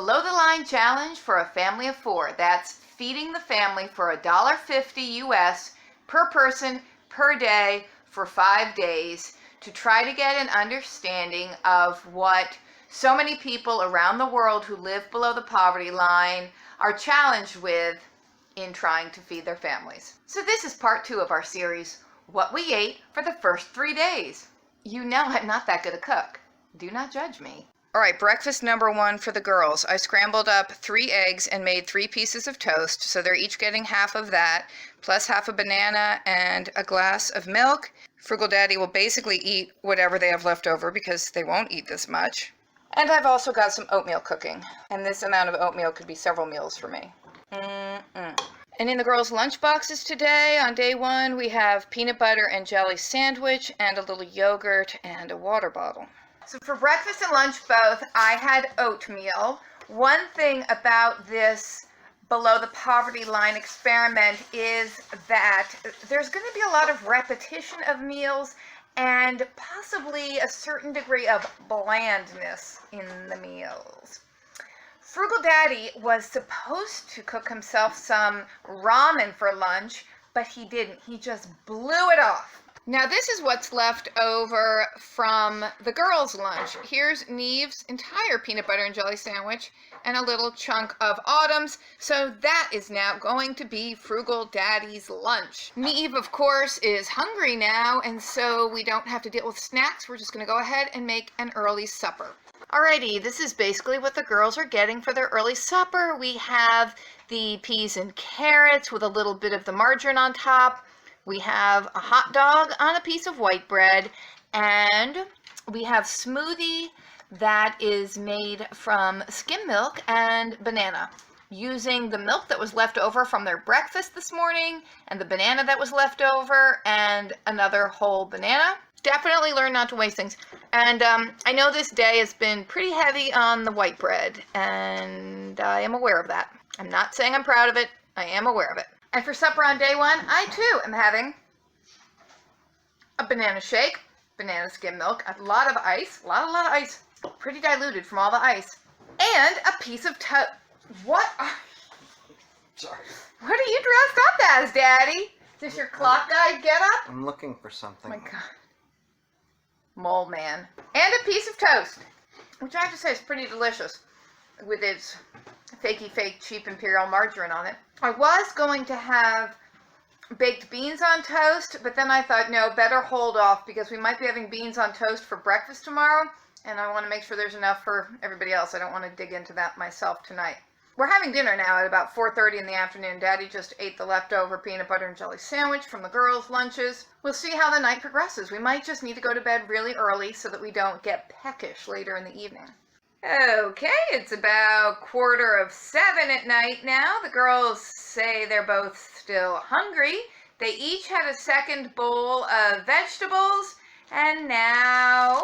Below the Line challenge for a family of 4. That's feeding the family for $1.50 US per person per day for 5 days to try to get an understanding of what so many people around the world who live below the poverty line are challenged with in trying to feed their families. So this is part 2 of our series, What We Ate for the First 3 Days. You know I'm not that good a cook. Do not judge me. All right, breakfast number 1 for the girls. I scrambled up 3 eggs and made 3 pieces of toast, so they're each getting half of that, plus half a banana and a glass of milk. Frugal Daddy will basically eat whatever they have left over because they won't eat this much. And I've also got some oatmeal cooking, and this amount of oatmeal could be several meals for me. And in the girls' lunch boxes today, on day 1, we have peanut butter and jelly sandwich and a little yogurt and a water bottle. So for breakfast and lunch both, I had oatmeal. One thing about this below the poverty line experiment is that there's going to be a lot of repetition of meals and possibly a certain degree of blandness in the meals. Frugal Daddy was supposed to cook himself some ramen for lunch, but he didn't. He just blew it off. Now this is what's left over from the girls' lunch. Here's Neve's entire peanut butter and jelly sandwich and a little chunk of Autumn's. So that is now going to be Frugal Daddy's lunch. Neve, of course, is hungry now, and so we don't have to deal with snacks. We're just going to go ahead and make an early supper. Alrighty, this is basically what the girls are getting for their early supper. We have the peas and carrots with a little bit of the margarine on top. We have a hot dog on a piece of white bread, and we have smoothie that is made from skim milk and banana, using the milk that was left over from their breakfast this morning and the banana that was left over and another whole banana. Definitely learn not to waste things. And I know this day has been pretty heavy on the white bread, and I am aware of that. I'm not saying I'm proud of it. I am aware of it. And for supper on day 1, I too am having a banana shake, banana skim milk, a lot of ice, a lot of ice, pretty diluted from all the ice, and a piece of toast. What? Sorry. What are you dressed up as, Daddy? Is this your clock guy get up? I'm looking for something. Oh my God. Mole man. And a piece of toast, which I have to say is pretty delicious with its fakey fake cheap imperial margarine on it. I was going to have baked beans on toast, but then I thought, no, better hold off because we might be having beans on toast for breakfast tomorrow, and I want to make sure there's enough for everybody else. I don't want to dig into that myself tonight. We're having dinner now at about 4:30 in the afternoon. Daddy just ate the leftover peanut butter and jelly sandwich from the girls' lunches. We'll see how the night progresses. We might just need to go to bed really early so that we don't get peckish later in the evening. Okay, it's about 6:45 at night now. The girls say they're both still hungry. They each had a second bowl of vegetables, and now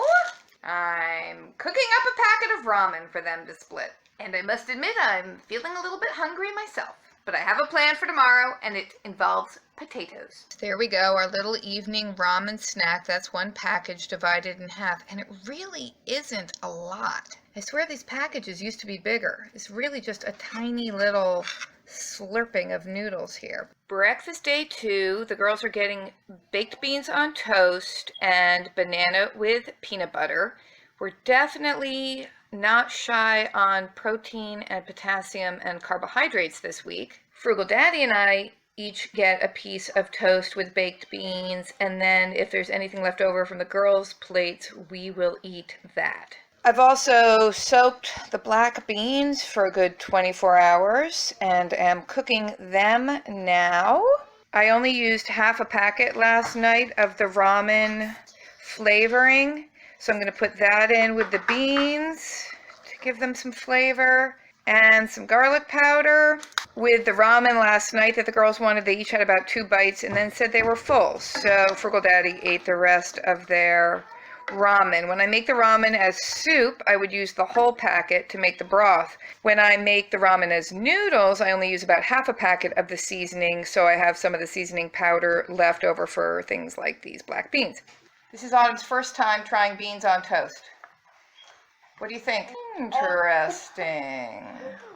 I'm cooking up a packet of ramen for them to split. And I must admit I'm feeling a little bit hungry myself. But I have a plan for tomorrow, and it involves potatoes. There we go, our little evening ramen snack. That's one package divided in half, and it really isn't a lot. I swear these packages used to be bigger. It's really just a tiny little slurping of noodles here. Breakfast day 2, the girls are getting baked beans on toast and banana with peanut butter. We're definitely not shy on protein and potassium and carbohydrates this week. Frugal Daddy and I each get a piece of toast with baked beans, and then if there's anything left over from the girls' plates, we will eat that. I've also soaked the black beans for a good 24 hours and am cooking them now. I only used half a packet last night of the ramen flavoring, so I'm going to put that in with the beans to give them some flavor, and some garlic powder. With the ramen last night that the girls wanted, they each had about 2 bites and then said they were full, so Frugal Daddy ate the rest of their ramen. When I make the ramen as soup, I would use the whole packet to make the broth. When I make the ramen as noodles, I only use about half a packet of the seasoning, so I have some of the seasoning powder left over for things like these black beans. This is Autumn's first time trying beans on toast. What do you think? Interesting.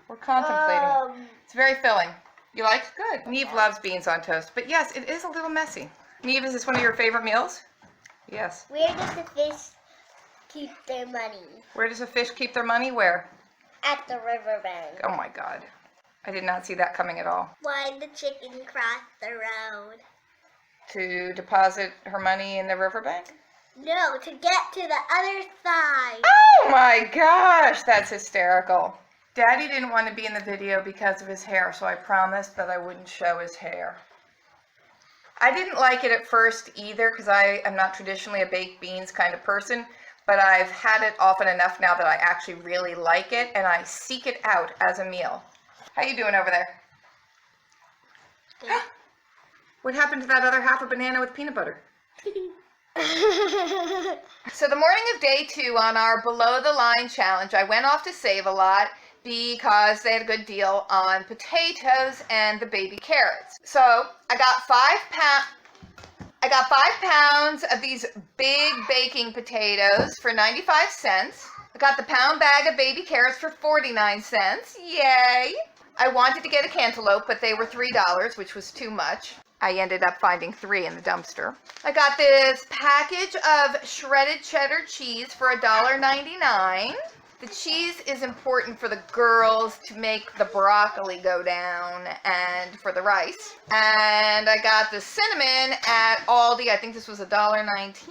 We're contemplating. It's very filling. You like? Good. Neve loves beans on toast, but yes, it is a little messy. Neve, is this one of your favorite meals? Yes. Where does the fish keep their money? Where does a fish keep their money? Where? At the riverbank. Oh my God. I did not see that coming at all. Why the chicken cross the road? To deposit her money in the riverbank? No, to get to the other side. Oh my gosh, that's hysterical. Daddy didn't want to be in the video because of his hair, so I promised that I wouldn't show his hair. I didn't like it at first either because I am not traditionally a baked beans kind of person, but I've had it often enough now that I actually really like it and I seek it out as a meal. How you doing over there? What happened to that other half a banana with peanut butter? So the morning of day 2 on our below the line challenge, I went off to Save-A-Lot because they had a good deal on potatoes and the baby carrots. So I got 5 pounds of these big baking potatoes for 95 cents. I got the pound bag of baby carrots for 49 cents. Yay! I wanted to get a cantaloupe, but they were $3, which was too much. I ended up finding 3 in the dumpster. I got this package of shredded cheddar cheese for $1.99. The cheese is important for the girls to make the broccoli go down and for the rice. And I got the cinnamon at Aldi. I think this was $1.19.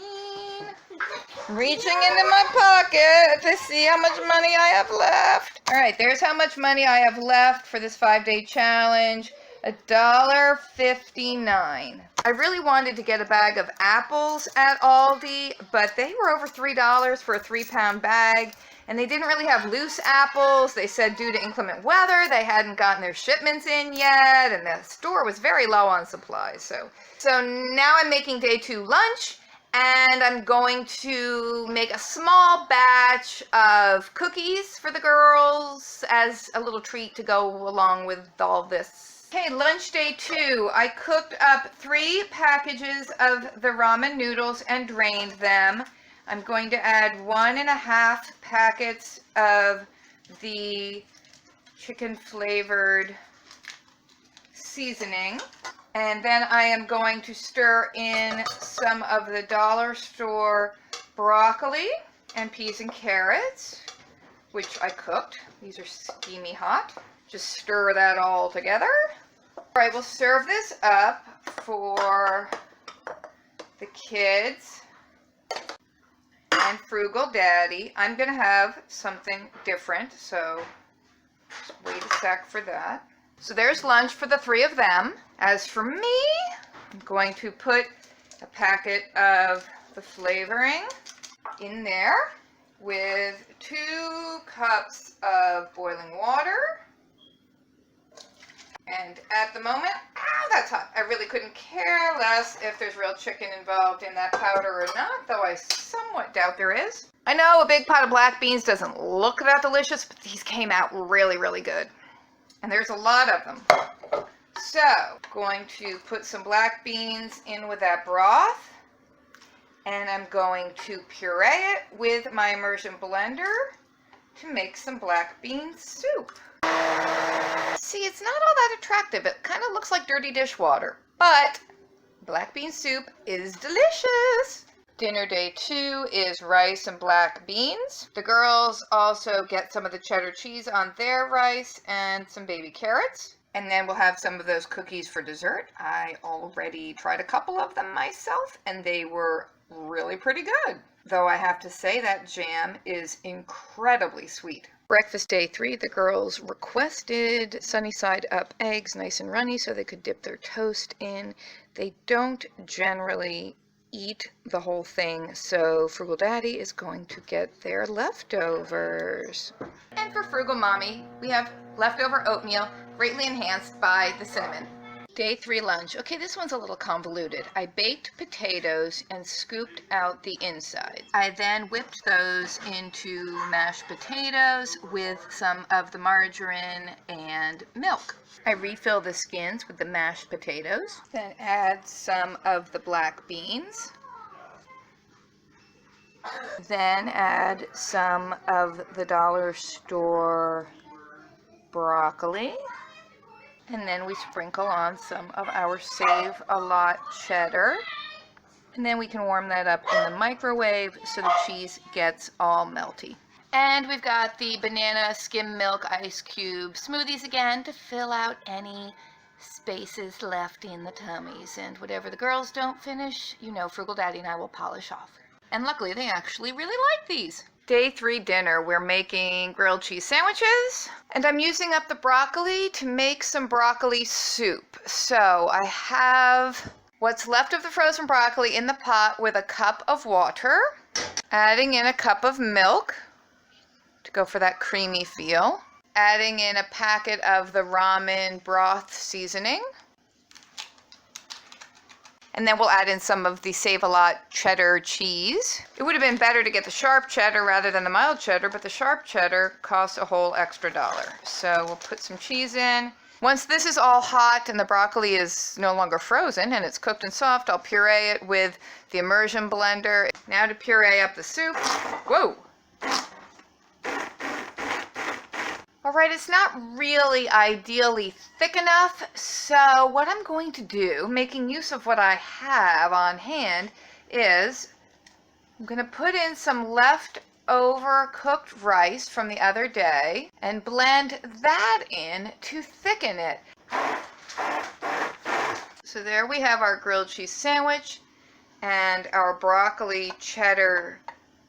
Reaching into my pocket to see how much money I have left. All right, there's how much money I have left for this 5-day challenge. $1.59. I really wanted to get a bag of apples at Aldi, but they were over $3 for a 3-pound bag, and they didn't really have loose apples. They said due to inclement weather, they hadn't gotten their shipments in yet, and the store was very low on supplies. So now I'm making day 2 lunch, and I'm going to make a small batch of cookies for the girls as a little treat to go along with all this. Okay, lunch day 2. I cooked up 3 packages of the ramen noodles and drained them. I'm going to add 1.5 packets of the chicken flavored seasoning. And then I am going to stir in some of the dollar store broccoli and peas and carrots, which I cooked. These are steamy hot. Just stir that all together. All right, we'll serve this up for the kids and Frugal Daddy. I'm going to have something different, so just wait a sec for that. So there's lunch for the 3 of them. As for me, I'm going to put a packet of the flavoring in there with 2 cups of boiling water. And at the moment, that's hot. I really couldn't care less if there's real chicken involved in that powder or not, though I somewhat doubt there is. I know a big pot of black beans doesn't look that delicious, but these came out really, really good. And there's a lot of them. So, going to put some black beans in with that broth. And I'm going to puree it with my immersion blender to make some black bean soup. See, it's not all that attractive. It kind of looks like dirty dishwater, but black bean soup is delicious. Dinner day 2 is rice and black beans. The girls also get some of the cheddar cheese on their rice and some baby carrots. And then we'll have some of those cookies for dessert. I already tried a couple of them myself, and they were really pretty good. Though I have to say that jam is incredibly sweet. Breakfast day 3, the girls requested sunny side up eggs, nice and runny, so they could dip their toast in. They don't generally eat the whole thing, so Frugal Daddy is going to get their leftovers. And for Frugal Mommy, we have leftover oatmeal, greatly enhanced by the cinnamon. Day 3 lunch. Okay, this one's a little convoluted. I baked potatoes and scooped out the inside. I then whipped those into mashed potatoes with some of the margarine and milk. I refill the skins with the mashed potatoes, then add some of the black beans. Then add some of the dollar store broccoli. And then we sprinkle on some of our Save a Lot cheddar. And then we can warm that up in the microwave so the cheese gets all melty. And we've got the banana skim milk ice cube smoothies again to fill out any spaces left in the tummies. And whatever the girls don't finish, you know, Frugal Daddy and I will polish off. And luckily they actually really like these. Day 3 dinner, we're making grilled cheese sandwiches, and I'm using up the broccoli to make some broccoli soup. So I have what's left of the frozen broccoli in the pot with a cup of water, adding in a cup of milk to go for that creamy feel, adding in a packet of the ramen broth seasoning, and then we'll add in some of the Save a Lot cheddar cheese. It would have been better to get the sharp cheddar rather than the mild cheddar, but the sharp cheddar costs a whole extra $1. So we'll put some cheese in. Once this is all hot and the broccoli is no longer frozen and it's cooked and soft, I'll puree it with the immersion blender. Now to puree up the soup. Whoa! Alright, it's not really ideally thick enough, so what I'm going to do, making use of what I have on hand, is I'm going to put in some leftover cooked rice from the other day and blend that in to thicken it. So there we have our grilled cheese sandwich and our broccoli cheddar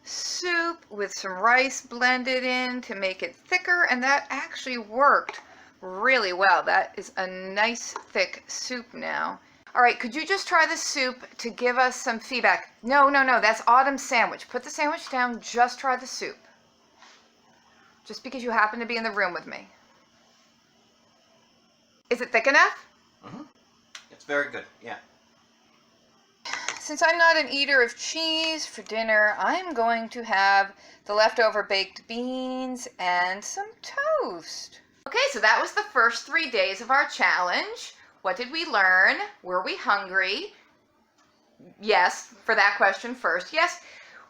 soup with some rice blended in to make it thicker, and that actually worked really well. That is a nice thick soup now. All right, could you just try the soup to give us some feedback? No, that's Autumn's sandwich. Put the sandwich down, just try the soup. Just because you happen to be in the room with me. Is it thick enough? Mm-hmm. It's very good, yeah. Since I'm not an eater of cheese for dinner, I'm going to have the leftover baked beans and some toast. Okay, so that was the first 3 days of our challenge. What did we learn? Were we hungry? Yes, for that question first. Yes,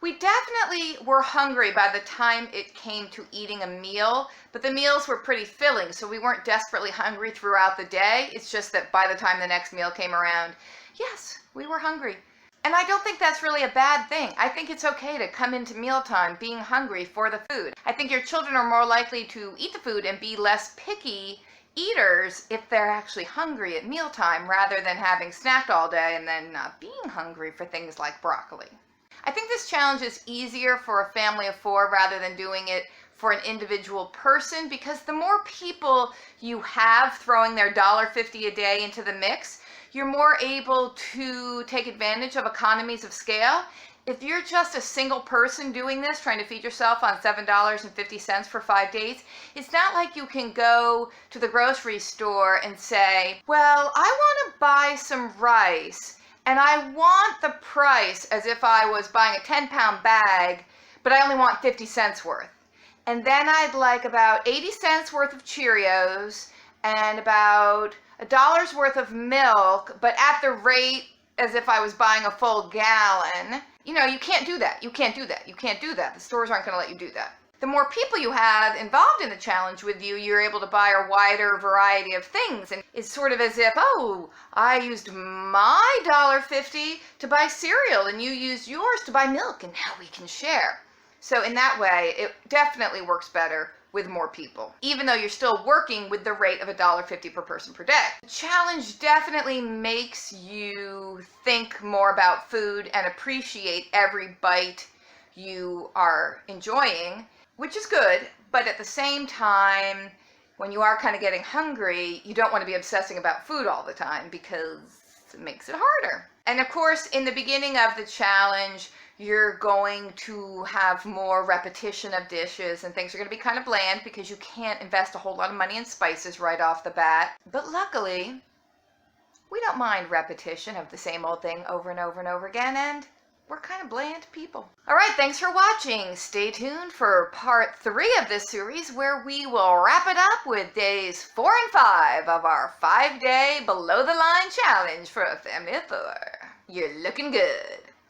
we definitely were hungry by the time it came to eating a meal, but the meals were pretty filling, so we weren't desperately hungry throughout the day. It's just that by the time the next meal came around, yes, we were hungry. And I don't think that's really a bad thing. I think it's okay to come into mealtime being hungry for the food. I think your children are more likely to eat the food and be less picky eaters if they're actually hungry at mealtime rather than having snacked all day and then not being hungry for things like broccoli. I think this challenge is easier for a family of 4 rather than doing it for an individual person, because the more people you have throwing their $1.50 a day into the mix, you're more able to take advantage of economies of scale. If you're just a single person doing this, trying to feed yourself on $7.50 for 5 days, it's not like you can go to the grocery store and say, well, I want to buy some rice and I want the price as if I was buying a 10-pound bag, but I only want 50 cents worth. And then I'd like about 80 cents worth of Cheerios and about $1 worth of milk, but at the rate as if I was buying a full gallon. You know, you can't do that. You can't do that. You can't do that. The stores aren't going to let you do that. The more people you have involved in the challenge with you, you're able to buy a wider variety of things. And it's sort of as if, oh, I used my $1.50 to buy cereal and you used yours to buy milk, and now we can share. So in that way, it definitely works better with more people, even though you're still working with the rate of $1.50 per person per day. The challenge definitely makes you think more about food and appreciate every bite you are enjoying, which is good, but at the same time, when you are kind of getting hungry, you don't want to be obsessing about food all the time because it makes it harder. And of course, in the beginning of the challenge, you're going to have more repetition of dishes and things are going to be kind of bland because you can't invest a whole lot of money in spices right off the bat. But luckily, we don't mind repetition of the same old thing over and over and over again, and we're kind of bland people. All right, thanks for watching. Stay tuned for part 3 of this series where we will wrap it up with days 4 and 5 of our 5-day below the line challenge for a family of 4. You're looking good.